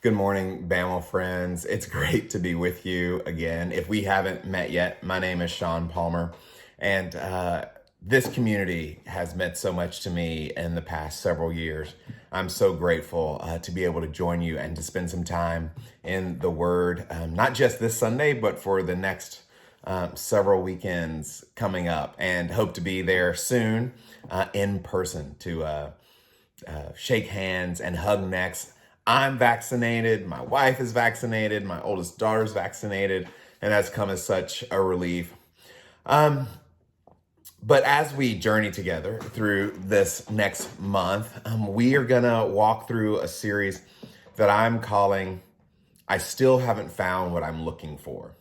Good morning, Bama friends. It's great to be with you again. If we haven't met yet, my name is Sean Palmer, and this community has meant so much to me in the past several years. I'm so grateful to be able to join you and to spend some time in the Word, not just this Sunday, but for the next several weekends coming up, and hope to be there soon in person to shake hands and hug necks. I'm vaccinated, my wife is vaccinated, my oldest daughter's vaccinated, and that's come as such a relief. But as we journey together through this next month, we are gonna walk through a series that I'm calling I Still Haven't Found What I'm Looking For.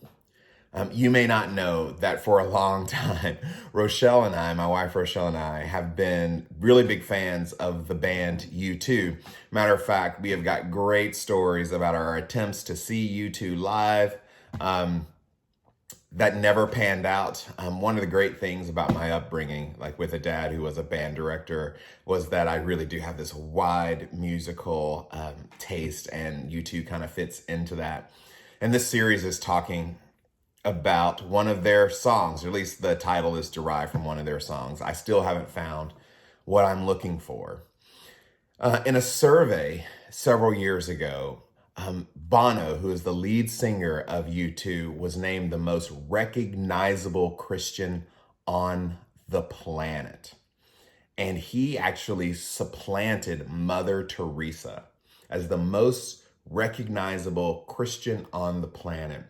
You may not know that for a long time, Rochelle and I, my wife Rochelle and I, have been really big fans of the band U2. Matter of fact, we have got great stories about our attempts to see U2 live that never panned out. One of the great things about my upbringing, like with a dad who was a band director, was that I really do have this wide musical taste, and U2 kind of fits into that. And this series is talking about one of their songs, or at least the title is derived from one of their songs. I still haven't found what I'm looking for. In a survey several years ago, Bono, who is the lead singer of U2, was named the most recognizable Christian on the planet. And he actually supplanted Mother Teresa as the most recognizable Christian on the planet.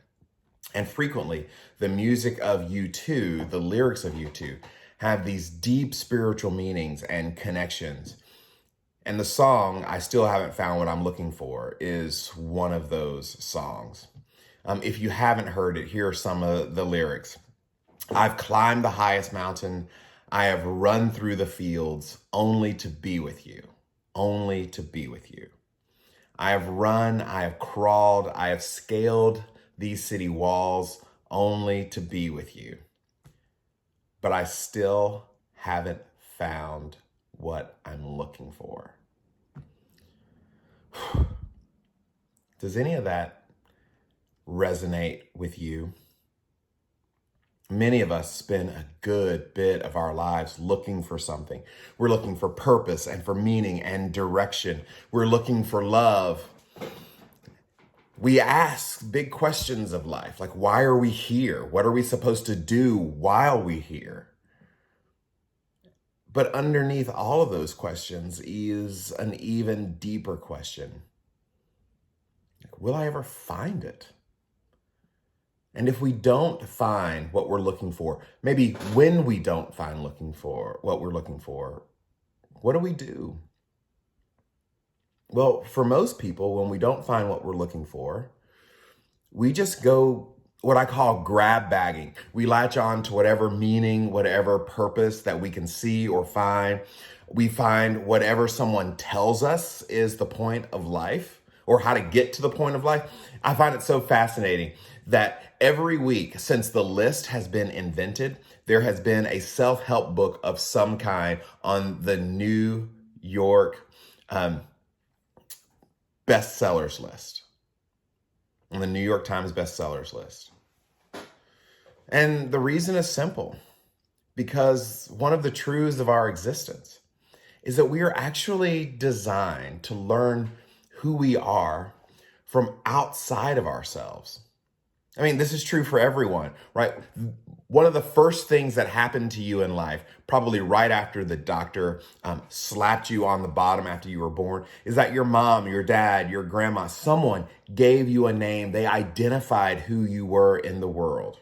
And frequently, the music of U2, the lyrics of U2, have these deep spiritual meanings and connections. And the song, I Still Haven't Found What I'm Looking For, is one of those songs. If you haven't heard it, here are some of the lyrics. I've climbed the highest mountain. I have run through the fields only to be with you. Only to be with you. I have run, I have crawled, I have scaled these city walls only to be with you. But I still haven't found what I'm looking for. Does any of that resonate with you? Many of us spend a good bit of our lives looking for something. We're looking for purpose and for meaning and direction. We're looking for love. We ask big questions of life, like, why are we here? What are we supposed to do while we're here? But underneath all of those questions is an even deeper question. Will I ever find it? And if we don't find what we're looking for, maybe when we don't find what we're looking for, what do we do? Well, for most people, when we don't find what we're looking for, we just go what I call grab bagging. We latch on to whatever meaning, whatever purpose that we can see or find. We find whatever someone tells us is the point of life or how to get to the point of life. I find it so fascinating that every week since the list has been invented, there has been a self-help book of some kind on the New York bestsellers list, on the New York Times bestsellers list. And the reason is simple, because one of the truths of our existence is that we are actually designed to learn who we are from outside of ourselves. I mean, this is true for everyone, right? One of the first things that happened to you in life, probably right after the doctor slapped you on the bottom after you were born, is that your mom, your dad, your grandma, someone gave you a name. They identified who you were in the world.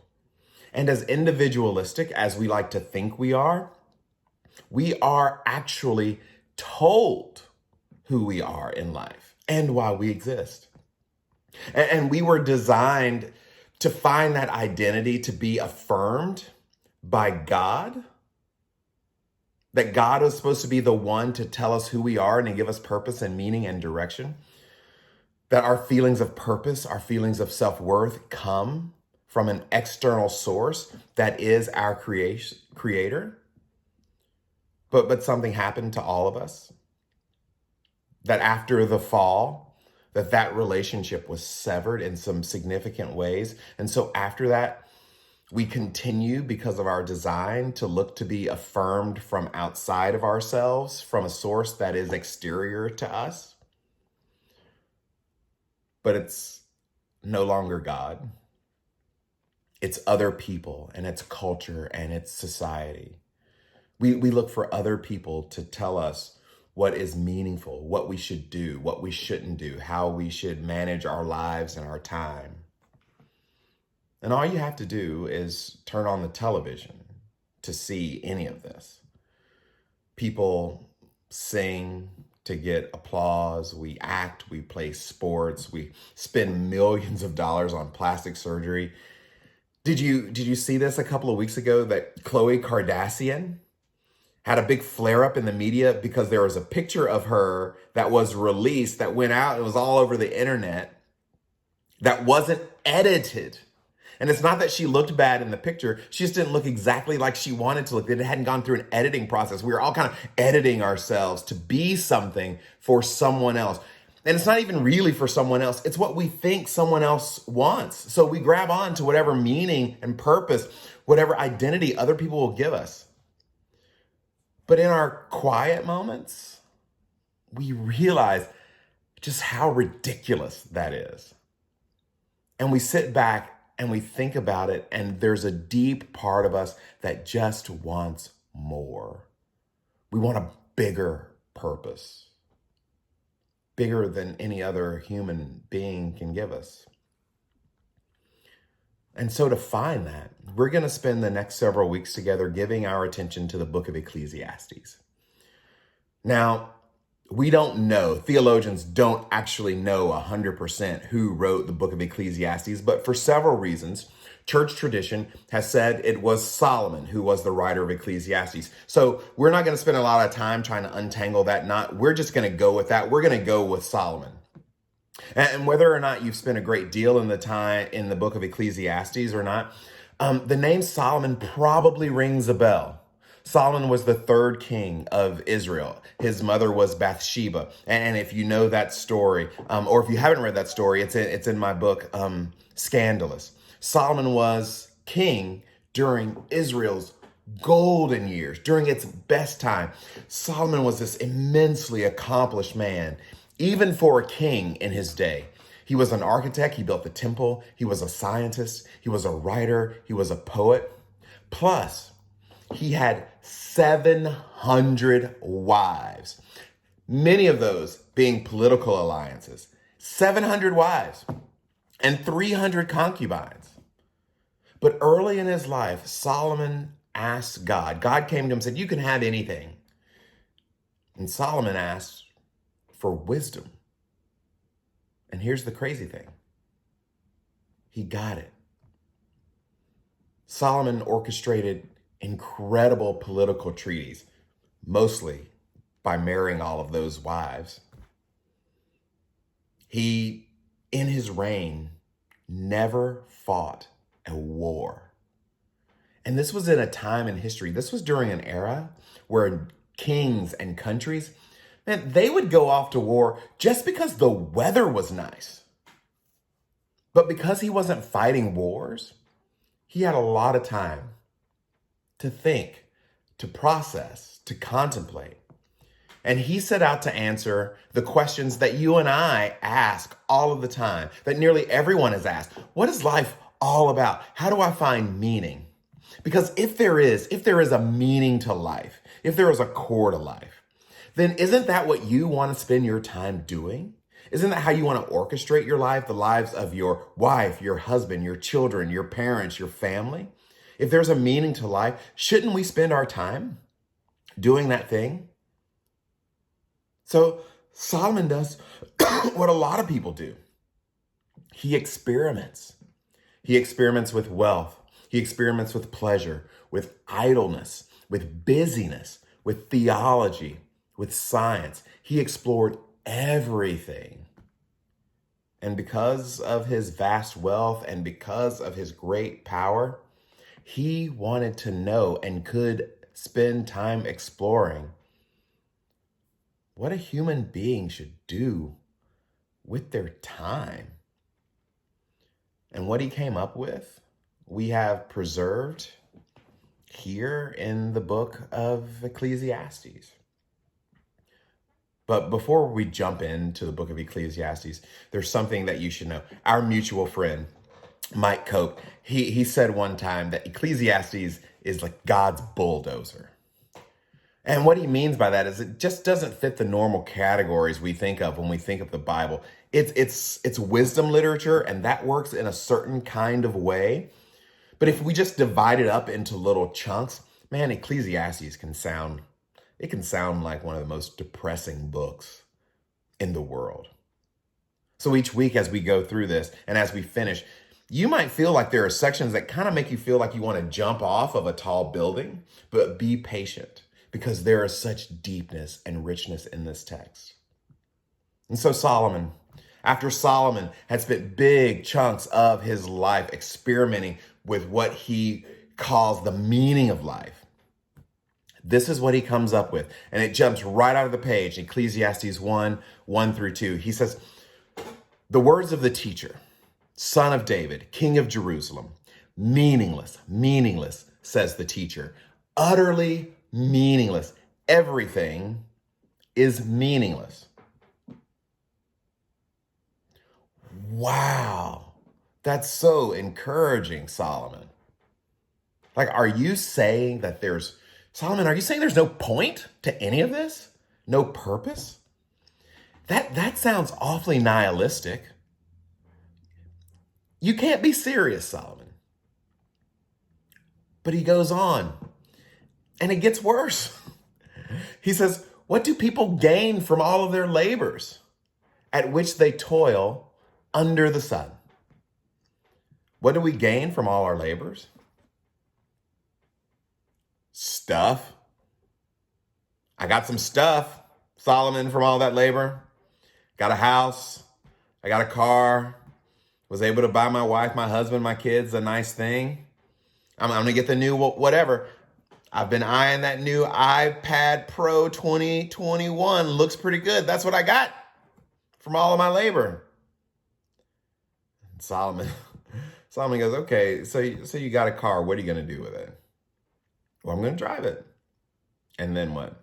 And as individualistic as we like to think we are actually told who we are in life and why we exist. And we were designed to find that identity to be affirmed by God. That God is supposed to be the one to tell us who we are and to give us purpose and meaning and direction. That our feelings of purpose, our feelings of self-worth come from an external source that is our creator. But something happened to all of us. That after the fall, that relationship was severed in some significant ways. And so after that, we continue because of our design to look to be affirmed from outside of ourselves, from a source that is exterior to us. But it's no longer God. It's other people and it's culture and it's society. We look for other people to tell us what is meaningful, what we should do, what we shouldn't do, how we should manage our lives and our time. And all you have to do is turn on the television to see any of this. People sing to get applause, we act, we play sports, we spend millions of dollars on plastic surgery. Did you see this a couple of weeks ago that Khloe Kardashian had a big flare up in the media because there was a picture of her that was released that went out and was all over the internet that wasn't edited. And it's not that she looked bad in the picture. She just didn't look exactly like she wanted to look. It hadn't gone through an editing process. We were all kind of editing ourselves to be something for someone else. And it's not even really for someone else. It's what we think someone else wants. So we grab on to whatever meaning and purpose, whatever identity other people will give us. But in our quiet moments, we realize just how ridiculous that is. And we sit back and we think about it, and there's a deep part of us that just wants more. We want a bigger purpose, bigger than any other human being can give us. And so to find that, we're going to spend the next several weeks together giving our attention to the book of Ecclesiastes. Now, we don't know, theologians don't actually know 100% who wrote the book of Ecclesiastes, but for several reasons, church tradition has said it was Solomon who was the writer of Ecclesiastes. So we're not going to spend a lot of time trying to untangle that knot. We're just going to go with that. We're going to go with Solomon. And whether or not you've spent a great deal in the time in the book of Ecclesiastes or not, the name Solomon probably rings a bell. Solomon was the third king of Israel. His mother was Bathsheba. And if you know that story, or if you haven't read that story, it's in my book, Scandalous. Solomon was king during Israel's golden years, during its best time. Solomon was this immensely accomplished man, even for a king in his day. He was an architect. He built the temple. He was a scientist. He was a writer. He was a poet. Plus, he had 700 wives, many of those being political alliances. 700 wives and 300 concubines. But early in his life, Solomon asked God. God came to him and said, "You can have anything." And Solomon asked for wisdom. And here's the crazy thing. He got it. Solomon orchestrated incredible political treaties, mostly by marrying all of those wives. He, in his reign, never fought a war. And this was in a time in history. This was during an era where kings and countries, man, they would go off to war just because the weather was nice. But because he wasn't fighting wars, he had a lot of time to think, to process, to contemplate. And he set out to answer the questions that you and I ask all of the time, that nearly everyone has asked. What is life all about? How do I find meaning? Because if there is a meaning to life, if there is a core to life, then isn't that what you want to spend your time doing? Isn't that how you want to orchestrate your life, the lives of your wife, your husband, your children, your parents, your family? If there's a meaning to life, shouldn't we spend our time doing that thing? So Solomon does what a lot of people do. He experiments. He experiments with wealth. He experiments with pleasure, with idleness, with busyness, with theology, with science. He explored everything. And because of his vast wealth and because of his great power, he wanted to know and could spend time exploring what a human being should do with their time. And what he came up with, we have preserved here in the book of Ecclesiastes. But before we jump into the book of Ecclesiastes, there's something that you should know. Our mutual friend, Mike Cope, he said one time that Ecclesiastes is like God's bulldozer. And what he means by that is it just doesn't fit the normal categories we think of when we think of the Bible. It's wisdom literature, and that works in a certain kind of way. But if we just divide it up into little chunks, man, Ecclesiastes can sound like one of the most depressing books in the world. So each week as we go through this and as we finish, you might feel like there are sections that kind of make you feel like you want to jump off of a tall building, but be patient because there is such deepness and richness in this text. And so Solomon, after Solomon had spent big chunks of his life experimenting with what he calls the meaning of life, this is what he comes up with. And it jumps right out of the page, Ecclesiastes 1 through 2. He says, the words of the teacher, son of David, king of Jerusalem, meaningless, says the teacher, utterly meaningless. Everything is meaningless. Wow, that's so encouraging, Solomon. Like, are you saying there's no point to any of this? No purpose? That sounds awfully nihilistic. You can't be serious, Solomon. But he goes on, and it gets worse. He says, what do people gain from all of their labors at which they toil under the sun? What do we gain from all our labors? Stuff. I got some stuff, Solomon, from all that labor. Got a house. I got a car. Was able to buy my wife, my husband, my kids a nice thing. I'm going to get the new whatever. I've been eyeing that new iPad Pro 2021. Looks pretty good. That's what I got from all of my labor. And Solomon goes, okay, so you got a car. What are you going to do with it? Well, I'm going to drive it. And then what?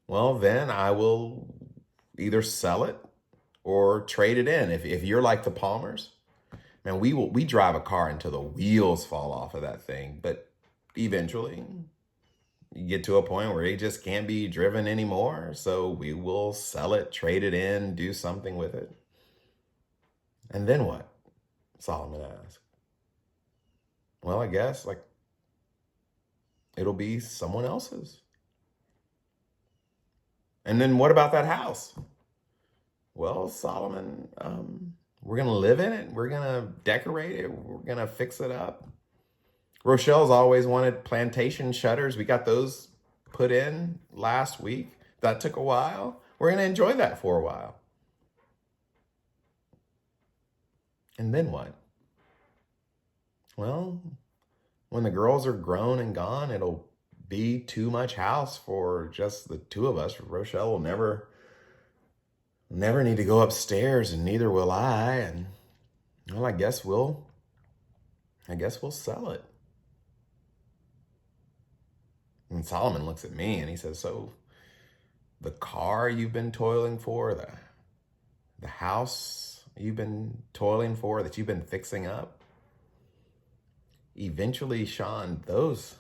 Well, then I will either sell it or trade it in. If you're like the Palmers, man, we drive a car until the wheels fall off of that thing. But eventually you get to a point where it just can't be driven anymore. So we will sell it, trade it in, do something with it. And then what? Solomon asked. Well, I guess it'll be someone else's. And then what about that house? Well, Solomon, we're going to live in it. We're going to decorate it. We're going to fix it up. Rochelle's always wanted plantation shutters. We got those put in last week. That took a while. We're going to enjoy that for a while. And then what? Well, when the girls are grown and gone, it'll be too much house for just the two of us. Rochelle will never need to go upstairs, and neither will I. And well, I guess we'll sell it. And Solomon looks at me and he says, so the car you've been toiling for, the house you've been toiling for, that you've been fixing up, eventually, Sean, those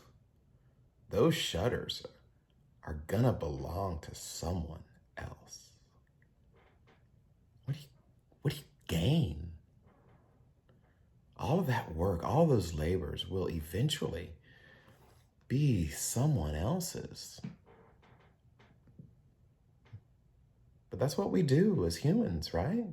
shutters are gonna belong to someone else. What do you gain? All of that work, all those labors will eventually be someone else's. But that's what we do as humans, right?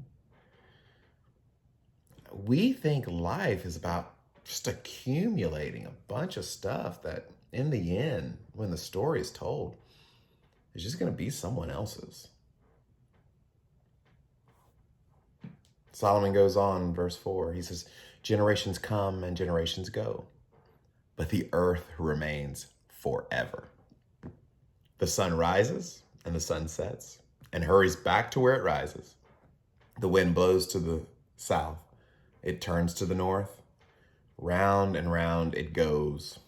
We think life is about just accumulating a bunch of stuff that in the end, when the story is told, is just going to be someone else's. Solomon goes on in verse 4. He says, generations come and generations go, but the earth remains forever. The sun rises and the sun sets and hurries back to where it rises. The wind blows to the south. It turns to the north. Round and round it goes,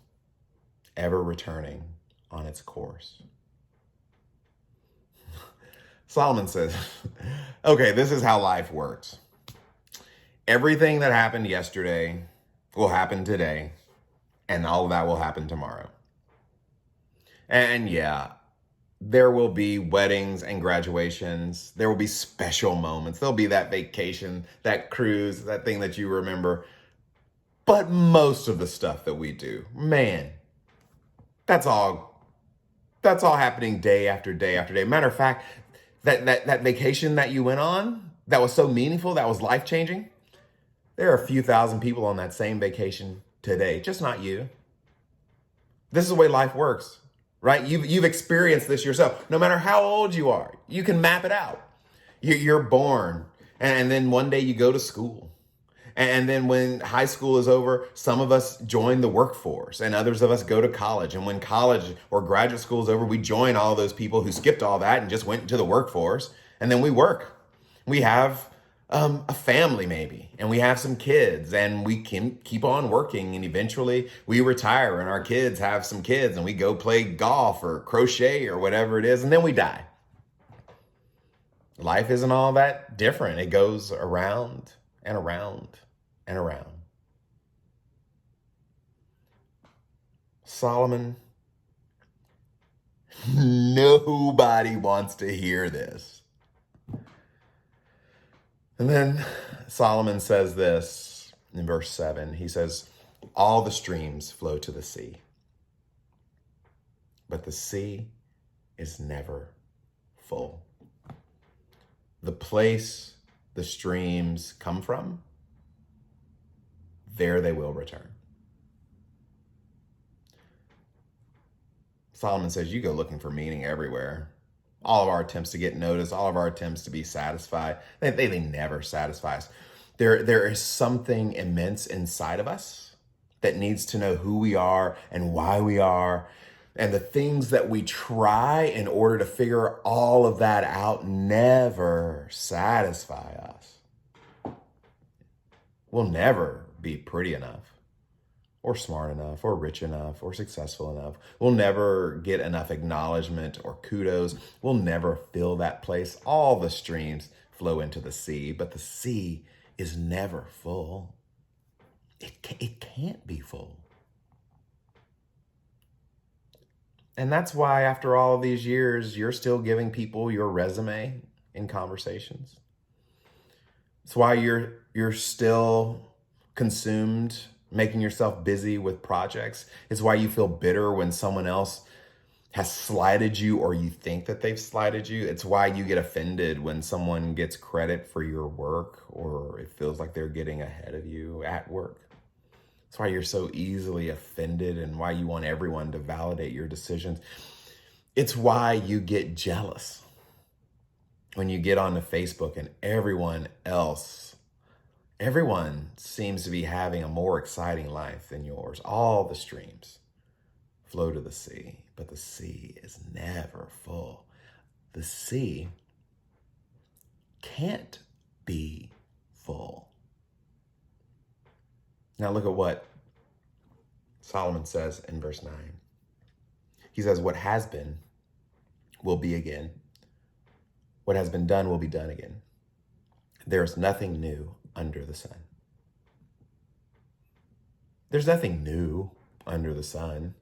ever returning on its course. Solomon says, okay, this is how life works. Everything that happened yesterday will happen today, and all of that will happen tomorrow. And yeah, there will be weddings and graduations. There will be special moments. There'll be that vacation, that cruise, that thing that you remember. But most of the stuff that we do, man, that's all happening day after day after day. Matter of fact, that vacation that you went on that was so meaningful, that was life-changing, there are a few thousand people on that same vacation today, just not you. This is the way life works, right? You've experienced this yourself. No matter how old you are, you can map it out. You're born, and then one day you go to school. And then when high school is over, some of us join the workforce and others of us go to college. And when college or graduate school is over, we join all those people who skipped all that and just went into the workforce. And then we work. We have a family maybe, and we have some kids, and we can keep on working, and eventually we retire and our kids have some kids and we go play golf or crochet or whatever it is, and then we die. Life isn't all that different. It goes around and around and around. Solomon, nobody wants to hear this. And then Solomon says this in verse 7. He says, all the streams flow to the sea, but the sea is never full. The place the streams come from, there they will return. Solomon says you go looking for meaning everywhere. All of our attempts to get noticed, all of our attempts to be satisfied, they never satisfy us. There is something immense inside of us that needs to know who we are and why we are. And the things that we try in order to figure all of that out never satisfy us. We'll never be pretty enough, or smart enough, or rich enough, or successful enough. We'll never get enough acknowledgement or kudos. We'll never fill that place. All the streams flow into the sea, but the sea is never full. It can't be full. And that's why after all of these years, you're still giving people your resume in conversations. It's why you're still consumed making yourself busy with projects. It's why you feel bitter when someone else has slighted you or you think that they've slighted you. It's why you get offended when someone gets credit for your work or it feels like they're getting ahead of you at work. It's why you're so easily offended and why you want everyone to validate your decisions. It's why you get jealous when you get onto Facebook and everyone seems to be having a more exciting life than yours. All the streams flow to the sea, but the sea is never full. The sea can't be full. Now look at what Solomon says in verse 9. He says, what has been will be again. What has been done will be done again. There's nothing new under the sun. There's nothing new under the sun.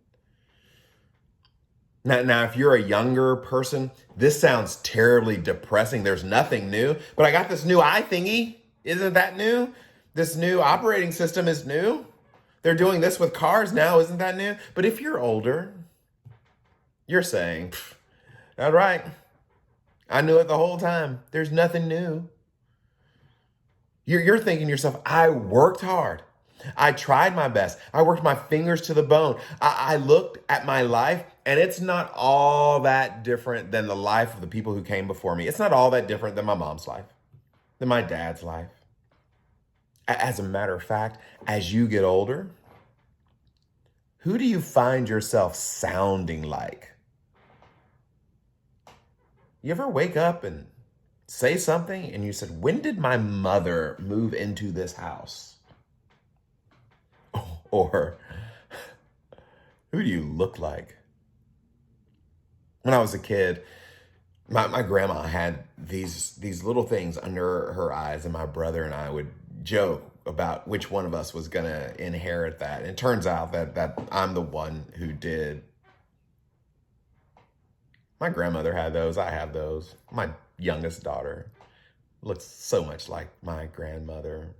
Now, if you're a younger person, this sounds terribly depressing. There's nothing new, but I got this new eye thingy. Isn't that new? This new operating system is new. They're doing this with cars now. Isn't that new? But if you're older, you're saying, all right, I knew it the whole time. There's nothing new. You're thinking to yourself, I worked hard. I tried my best. I worked my fingers to the bone. I looked at my life, and it's not all that different than the life of the people who came before me. It's not all that different than my mom's life, than my dad's life. As a matter of fact, as you get older, who do you find yourself sounding like? You ever wake up and say something and you said, when did my mother move into this house? Or who do you look like? When I was a kid, my grandma had these little things under her eyes, and my brother and I would joke about which one of us was gonna inherit that. And it turns out that I'm the one who did. My grandmother had those, I have those. My youngest daughter looks so much like my grandmother.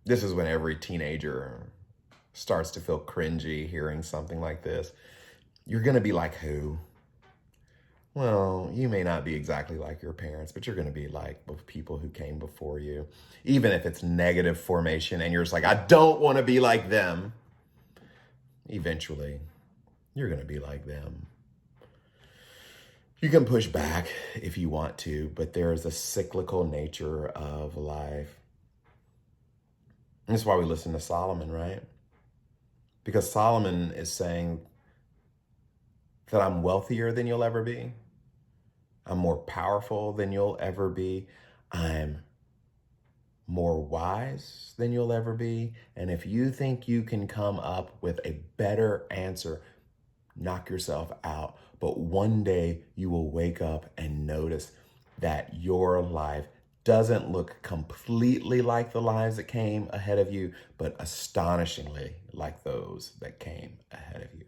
This is when every teenager starts to feel cringy hearing something like this. You're gonna be like who? Well, you may not be exactly like your parents, but you're going to be like the people who came before you. Even if it's negative formation and you're just like, I don't want to be like them. Eventually, you're going to be like them. You can push back if you want to, but there is a cyclical nature of life. And that's why we listen to Solomon, right? Because Solomon is saying that I'm wealthier than you'll ever be. I'm more powerful than you'll ever be. I'm more wise than you'll ever be. And if you think you can come up with a better answer, knock yourself out. But one day you will wake up and notice that your life doesn't look completely like the lives that came ahead of you, but astonishingly like those that came ahead of you.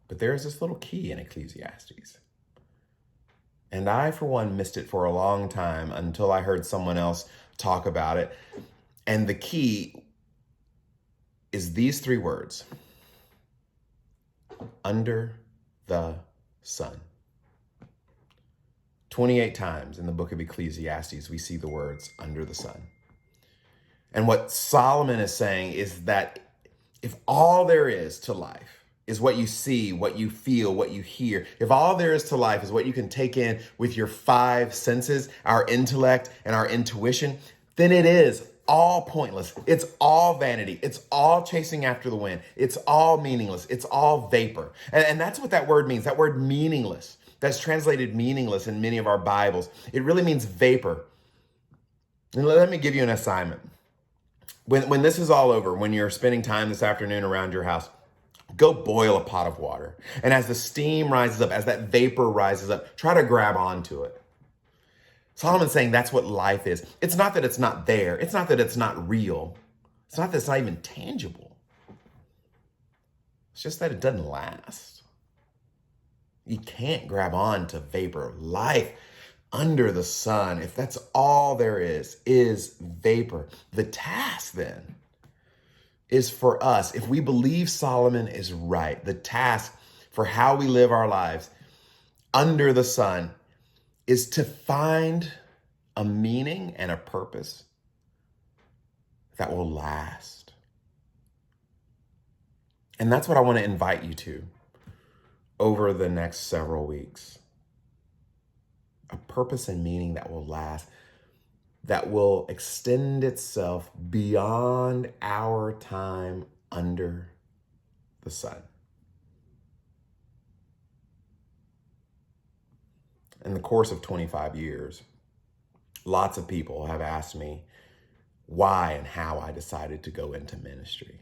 But there's this little key in Ecclesiastes. And I, for one, missed it for a long time until I heard someone else talk about it. And the key is these three words: under the sun. 28 times in the book of Ecclesiastes, we see the words under the sun. And what Solomon is saying is that if all there is to life is what you see, what you feel, what you hear, if all there is to life is what you can take in with your five senses, our intellect and our intuition, then it is all pointless. It's all vanity. It's all chasing after the wind. It's all meaningless. It's all vapor. And that's what that word means. That word meaningless, that's translated meaningless in many of our Bibles. It really means vapor. And let me give you an assignment. When this is all over, when you're spending time this afternoon around your house, go boil a pot of water. And as the steam rises up, as that vapor rises up, try to grab onto it. Solomon's saying that's what life is. It's not that it's not there. It's not that it's not real. It's not that it's not even tangible. It's just that it doesn't last. You can't grab on to vapor. Life under the sun, if that's all there is vapor. The task then is for us, if we believe Solomon is right, the task for how we live our lives under the sun is to find a meaning and a purpose that will last. And that's what I want to invite you to over the next several weeks. A purpose and meaning that will last, that will extend itself beyond our time under the sun. In the course of 25 years, lots of people have asked me why and how I decided to go into ministry.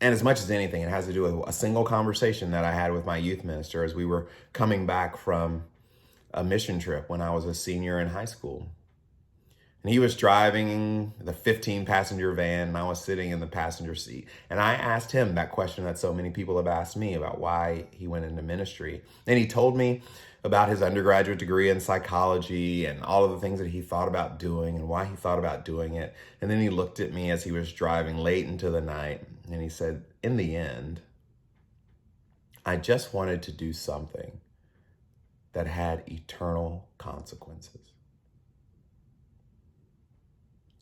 And as much as anything, it has to do with a single conversation that I had with my youth minister as we were coming back from a mission trip when I was a senior in high school. And he was driving the 15-passenger van, and I was sitting in the passenger seat. And I asked him that question that so many people have asked me about why he went into ministry. And he told me about his undergraduate degree in psychology and all of the things that he thought about doing and why he thought about doing it. And then he looked at me as he was driving late into the night, and he said, in the end, I just wanted to do something that had eternal consequences.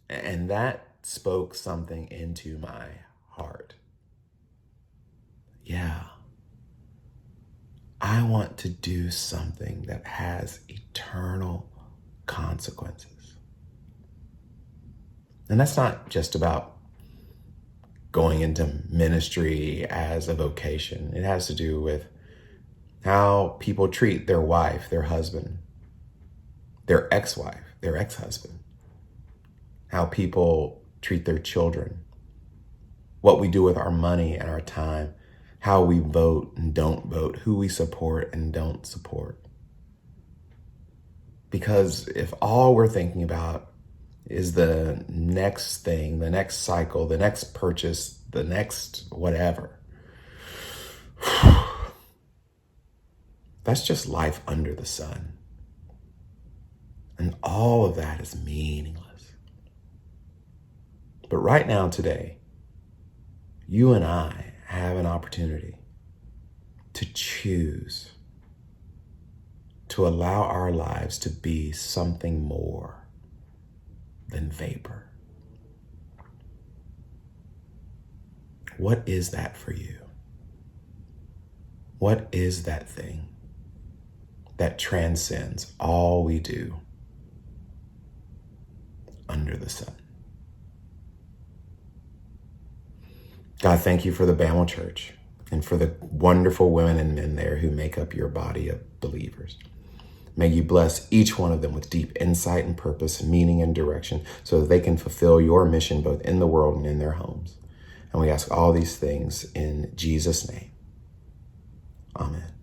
And that spoke something into my heart. Yeah, I want to do something that has eternal consequences. And that's not just about going into ministry as a vocation. It has to do with how people treat their wife, their husband, their ex-wife, their ex-husband, how people treat their children, what we do with our money and our time, how we vote and don't vote, who we support and don't support. Because if all we're thinking about is the next thing, the next cycle, the next purchase, the next whatever, that's just life under the sun. And all of that is meaningless. But right now, today, you and I have an opportunity to choose to allow our lives to be something more than vapor. What is that for you? What is that thing that transcends all we do under the sun? God, thank you for the Bamel Church and for the wonderful women and men there who make up your body of believers. May you bless each one of them with deep insight and purpose, meaning and direction, so that they can fulfill your mission both in the world and in their homes. And we ask all these things in Jesus' name. Amen.